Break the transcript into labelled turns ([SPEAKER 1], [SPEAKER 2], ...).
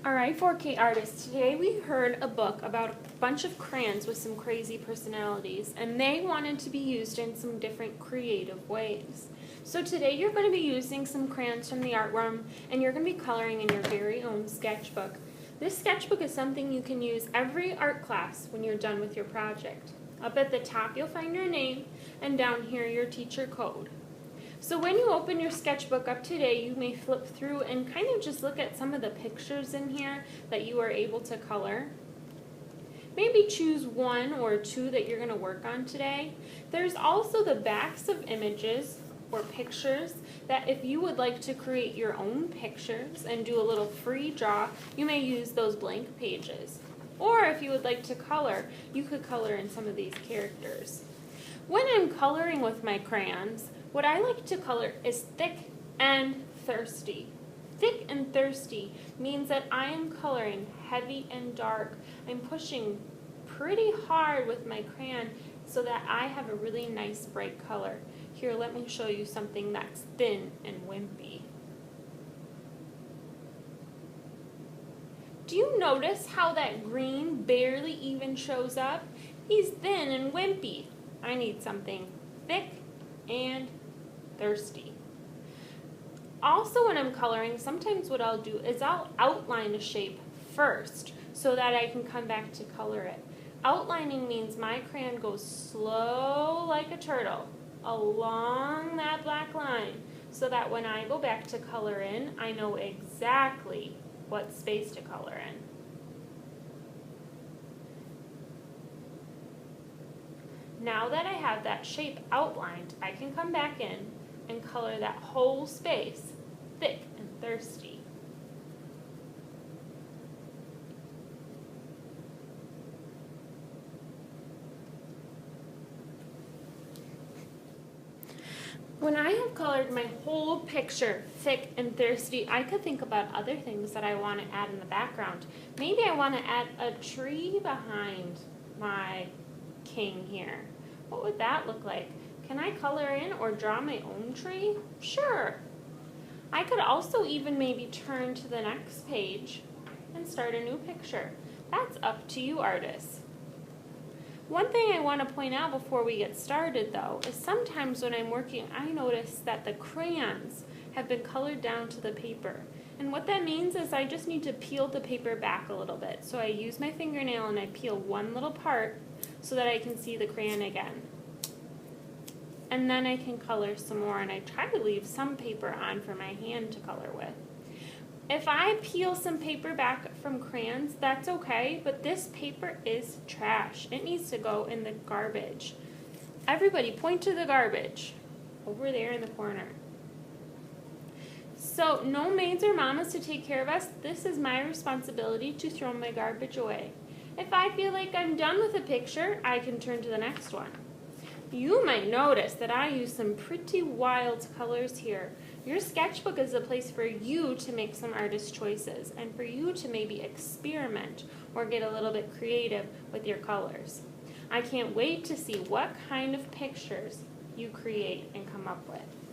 [SPEAKER 1] Alright, 4K artists, today we heard a book about a bunch of crayons with some crazy personalities, and they wanted to be used in some different creative ways. So today you're going to be using some crayons from the art room, and you're going to be coloring in your very own sketchbook. This sketchbook is something you can use every art class when you're done with your project. Up at the top you'll find your name, and down here your teacher code. So when you open your sketchbook up today, you may flip through and kind of just look at some of the pictures in here that you are able to color. Maybe choose one or two that you're going to work on today. There's also the backs of images or pictures that if you would like to create your own pictures and do a little free draw, you may use those blank pages. Or if you would like to color, you could color in some of these characters. When I'm coloring with my crayons, what I like to color is thick and thirsty. Thick and thirsty means that I am coloring heavy and dark. I'm pushing pretty hard with my crayon so that I have a really nice bright color. Here, let me show you something that's thin and wimpy. Do you notice how that green barely even shows up? He's thin and wimpy. I need something thick and thirsty. Also, when I'm coloring, sometimes what I'll do is I'll outline a shape first so that I can come back to color it. Outlining means my crayon goes slow like a turtle along that black line so that when I go back to color in, I know exactly what space to color in. Now that I have that shape outlined, I can come back in and color that whole space thick and thirsty. When I have colored my whole picture thick and thirsty, I could think about other things that I want to add in the background. Maybe I want to add a tree behind my king here. What would that look like? Can I color in or draw my own tree? Sure. I could also even maybe turn to the next page and start a new picture. That's up to you, artists. One thing I want to point out before we get started, though, is sometimes when I'm working, I notice that the crayons have been colored down to the paper. And what that means is I just need to peel the paper back a little bit. So I use my fingernail and I peel one little part so that I can see the crayon again. And then I can color some more, and I try to leave some paper on for my hand to color with. If I peel some paper back from crayons, that's okay, but this paper is trash. It needs to go in the garbage. Everybody point to the garbage over there in the corner. So no maids or mamas to take care of us. This is my responsibility to throw my garbage away. If I feel like I'm done with a picture, I can turn to the next one. You might notice that I use some pretty wild colors here. Your sketchbook is a place for you to make some artist choices and for you to maybe experiment or get a little bit creative with your colors. I can't wait to see what kind of pictures you create and come up with.